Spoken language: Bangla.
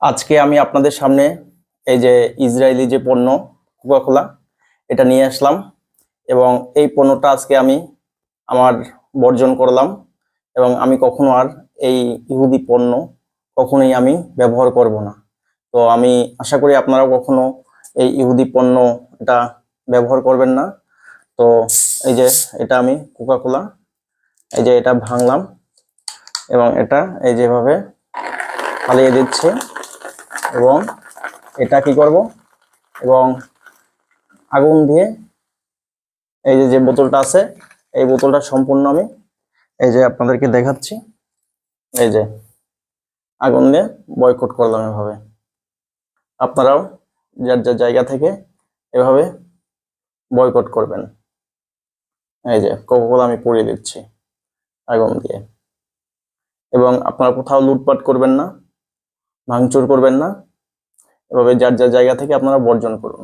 আজকে আমি আপনাদের সামনে এই যে ইসরায়েলি যে পণ্য কোকাকোলা এটা নিয়ে আসলাম এবং এই পণ্যটা আজকে আমি আমার বর্জন করলাম এবং আমি কখনো আর এই ইহুদি পণ্য কখনোই আমি ব্যবহার করব না। তো আমি আশা করি আপনারাও কখনো এই ইহুদি পণ্য এটা ব্যবহার করবেন না। তো এই যে এটা আমি কোকাকোলা এই যে এটা ভাঙলাম এবং এটা এই যেভাবে ফালিয়ে দিচ্ছি এবং এটা কি করব এবং আগুন দিয়ে এই যে যে বোতলটা আছে এই বোতলটা সম্পূর্ণ আমি এই যে আপনাদেরকে দেখাচ্ছি। এই যে আগুন দিয়ে বয়কট করলাম এভাবে। আপনারাও যার যার জায়গা থেকে এভাবে বয়কট করবেন। এই যে কোকাকোলা আমি পুড়িয়ে দিচ্ছি আগুন দিয়ে। এবং আপনারা কোথাও লুটপাট করবেন না, ভাঙচুর করবেন না, এভাবে যার যার জায়গা থেকে আপনারা বর্জন করুন।